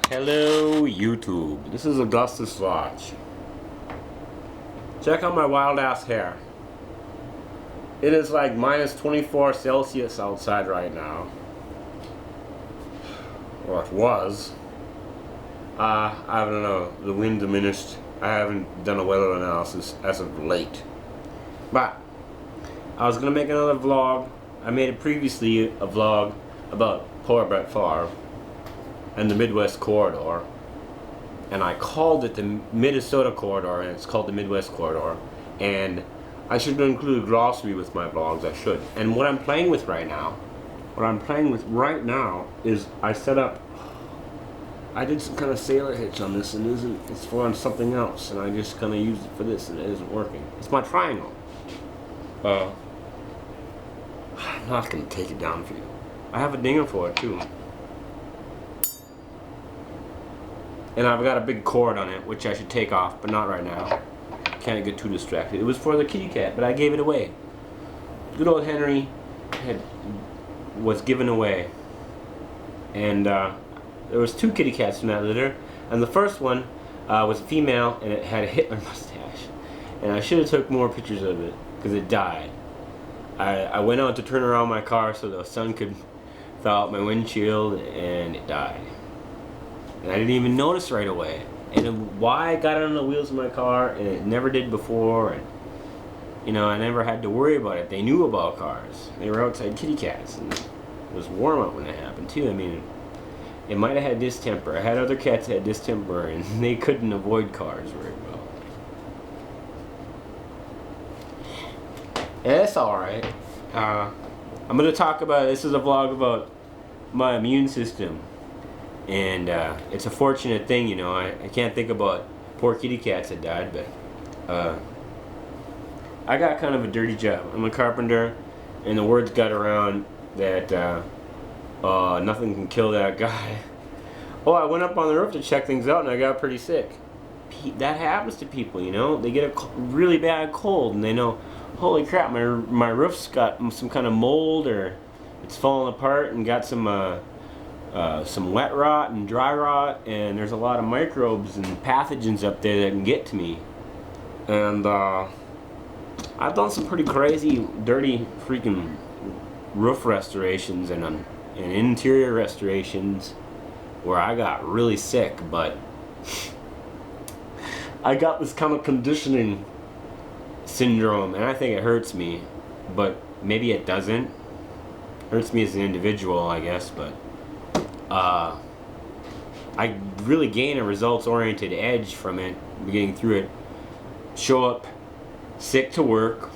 Hello YouTube, this is AugustusLarch. Check out my wild ass hair. It is like minus 24 Celsius outside right now. Or it was. I don't know, the wind diminished. I haven't done a weather analysis as of late. But I was gonna make another vlog. I made it previously a vlog about poor Brett Favre and the Midwest Corridor, and I called it the Minnesota Corridor, and it's called the Midwest Corridor. And I should include glossary with my vlogs. I should. And what I'm playing with right now, is I set up. I did some kind of sailor hitch on this, and it's for something else, and I just kind of used it for this, and it isn't working. It's my triangle. I'm not gonna take it down for you. I have a dinger for it too. And I've got a big cord on it, which I should take off, but not right now. Can't get too distracted. It was for the kitty cat, but I gave it away. Good old Henry was given away. And there was 2 kitty cats in that litter. And the first one was a female, and it had a Hitler mustache. And I should have took more pictures of it, because it died. I went out to turn around my car so the sun could thaw out my windshield, and it died. And I didn't even notice right away. And why I got it on the wheels of my car, and it never did before, and you know, I never had to worry about it. They knew about cars. They were outside kitty cats, and it was warm out when that happened too. I mean, it might have had distemper. I had other cats that had distemper, and they couldn't avoid cars very well. And that's alright. I'm going to talk about, this is a vlog about my immune system. And it's a fortunate thing, you know. I can't think about poor kitty cats that died, but I got kind of a dirty job. I'm a carpenter, and the words got around that nothing can kill that guy. Oh, I went up on the roof to check things out, and I got pretty sick. That happens to people, you know. They get a really bad cold, and they know, holy crap, my roof's got some kind of mold, or it's falling apart and got some wet rot and dry rot, and there's a lot of microbes and pathogens up there that can get to me. And I've done some pretty crazy, dirty, freaking roof restorations and interior restorations where I got really sick, but I got this kind of conditioning syndrome, and I think it hurts me, but maybe it doesn't. Hurts me as an individual, I guess, but I really gain a results-oriented edge from it, getting through it. Show up sick to work,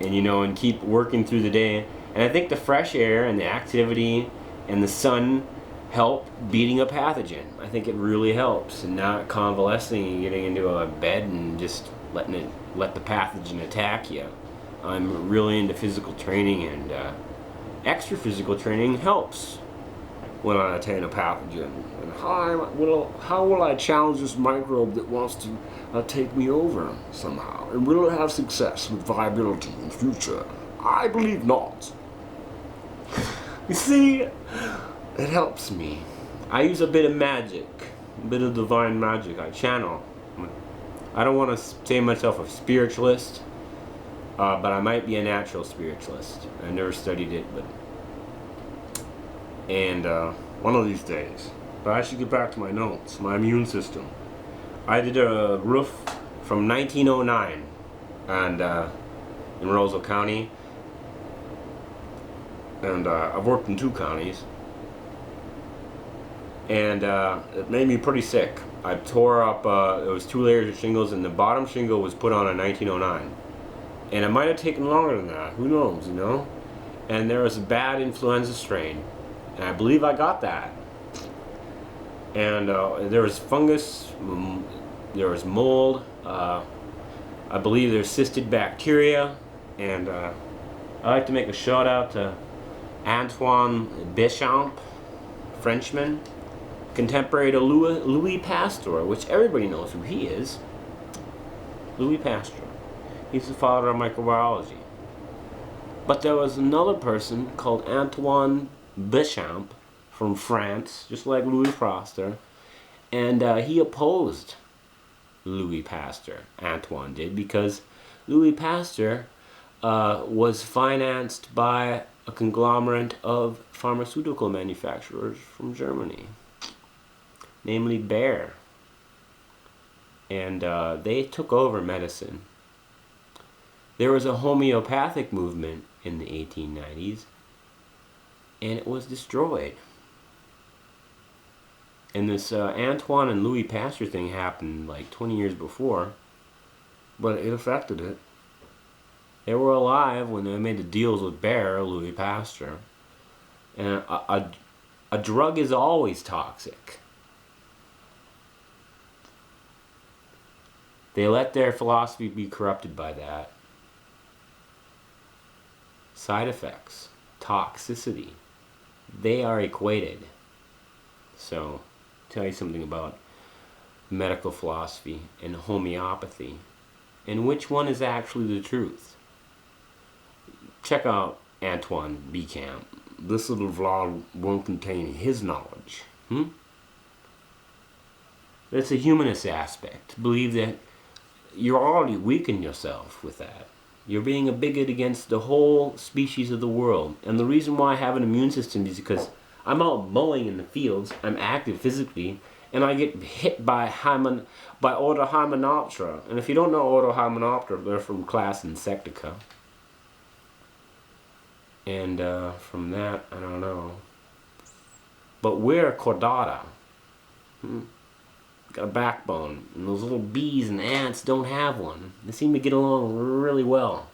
and you know, and keep working through the day. And I think the fresh air and the activity and the sun help beating a pathogen. I think it really helps, and not convalescing and getting into a bed and just let the pathogen attack you. I'm really into physical training, and extra physical training helps when I attain a pathogen. And how will I challenge this microbe that wants to take me over somehow? And will it have success with viability in future? I believe not. You see, it helps me. I use a bit of magic, a bit of divine magic. I channel. I don't want to say myself a spiritualist, but I might be a natural spiritualist. I never studied it, but one of these days. But I should get back to my notes, my immune system. I did a roof from 1909 and in Roseville County, and I've worked in 2 counties, and it made me pretty sick. I tore up, it was 2 layers of shingles, and the bottom shingle was put on in 1909. And it might have taken longer than that, who knows, you know? And there was a bad influenza strain, and I believe I got that. And there was fungus, there was mold, I believe there's cystic bacteria, and I like to make a shout out to Antoine Béchamp, Frenchman, contemporary to Louis Pasteur, which everybody knows who he is. Louis Pasteur. He's the father of microbiology. But there was another person called Antoine Béchamp, from France, just like Louis Pasteur, and he opposed Louis Pasteur. Antoine did, because Louis Pasteur was financed by a conglomerate of pharmaceutical manufacturers from Germany, namely Bayer. And they took over medicine. There was a homeopathic movement in the 1890s, and it was destroyed. And this Antoine and Louis Pasteur thing happened like 20 years before, but it affected it. They were alive when they made the deals with Bayer, Louis Pasteur. And a drug is always toxic. They let their philosophy be corrupted by that. Side effects, toxicity, they are equated. So, tell you something about medical philosophy and homeopathy, and which one is actually the truth. Check out Antoine Becamp. This little vlog won't contain his knowledge. It's a humanist aspect. Believe that you're already weakening yourself with that. You're being a bigot against the whole species of the world. And the reason why I have an immune system is because I'm out mowing in the fields, I'm active physically, and I get hit by Hymenoptera. And if you don't know Hymenoptera, they're from class Insectica. And from that, I don't know. But we're chordata. Got a backbone. And those little bees and ants don't have one. They seem to get along really well.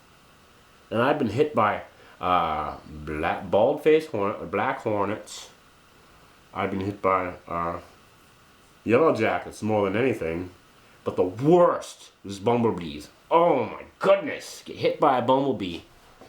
And I've been hit by bald-faced black hornets. I've been hit by yellow jackets more than anything. But the worst is bumblebees. Oh my goodness! Get hit by a bumblebee.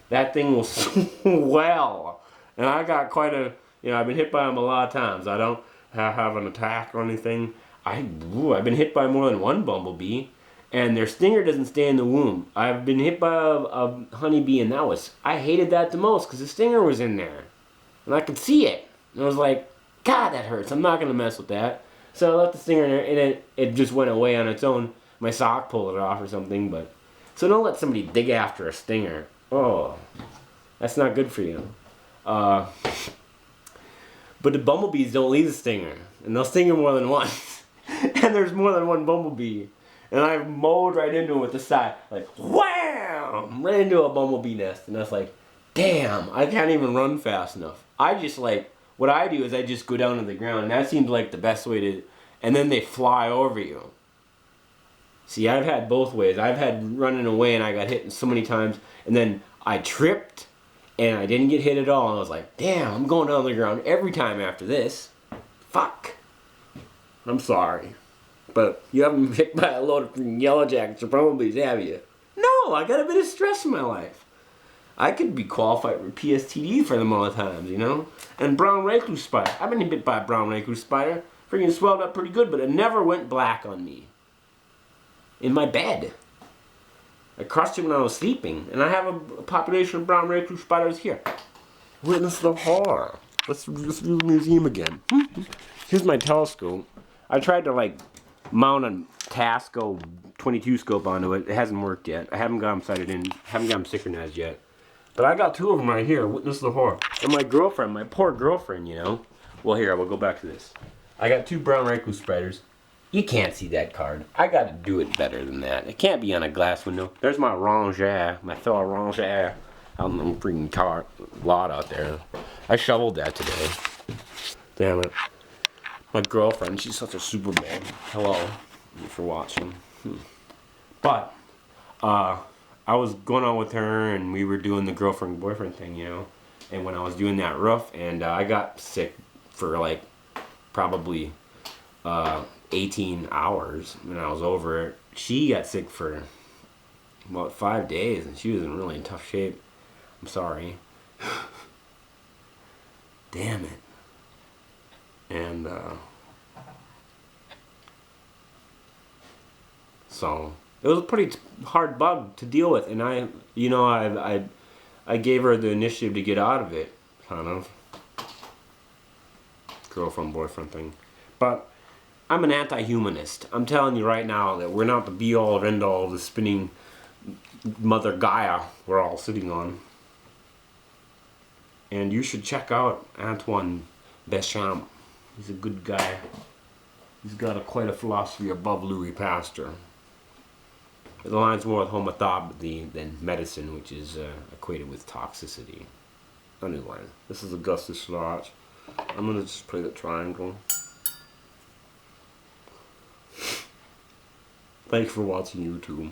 That thing will swell. And I got quite a, I've been hit by them a lot of times. I don't have an attack or anything. I've been hit by more than one bumblebee. And their stinger doesn't stay in the womb. I've been hit by a honeybee, and I hated that the most because the stinger was in there. And I could see it. And I was like, God, that hurts. I'm not going to mess with that. So I left the stinger in there, and it just went away on its own. My sock pulled it off or something. So don't let somebody dig after a stinger. Oh, that's not good for you. But the bumblebees don't leave the stinger. And they'll sting you more than once. And there's more than one bumblebee. And I mowed right into it with the side. Like, wham! Right into a bumblebee nest. And I was like, damn, I can't even run fast enough. What I do is I just go down to the ground. And that seems like the best way to, and then they fly over you. See, I've had both ways. I've had running away and I got hit so many times. And then I tripped and I didn't get hit at all. And I was like, damn, I'm going down the ground every time after this. Fuck. I'm sorry. But you haven't been hit by a load of yellow jackets or bumblebees, have you? No, I got a bit of stress in my life. I could be qualified for PSTD for them all the times, And brown recluse spider. I've been hit by a brown recluse spider. Freaking swelled up pretty good, but it never went black on me. In my bed. I crushed it when I was sleeping. And I have a population of brown recluse spiders here. Witness the horror. Let's do the museum again. Here's my telescope. I tried to mount a Tasco 22 scope onto it. It hasn't worked yet. I haven't got them sighted in. Haven't got them synchronized yet. But I got two of them right here. Witness the horror. And my girlfriend, my poor girlfriend, Well, here, I will go back to this. I got two brown recluse spiders. You can't see that card. I got to do it better than that. It can't be on a glass window. There's my rangere, my fellow rangere out in the freaking lot out there. I shoveled that today. Damn it. My girlfriend, she's such a superman. Hello. Thank you for watching. But, I was going on with her and we were doing the girlfriend-boyfriend thing, And when I was doing that roof, and I got sick for probably 18 hours when I was over it. She got sick for about 5 days and she was in really tough shape. I'm sorry. Damn it. And so it was a pretty hard bug to deal with, and I gave her the initiative to get out of it, kind of. girlfriend boyfriend thing. But I'm an anti-humanist. I'm telling you right now that we're not the be-all and end-all of the spinning Mother Gaia we're all sitting on. And you should check out Antoine Béchamp. He's a good guy. He's got quite a philosophy above Louis Pasteur. It aligns more with homeopathy than medicine, which is equated with toxicity. Anyway, this is AugustusLarch. I'm going to just play the triangle. Thanks for watching YouTube.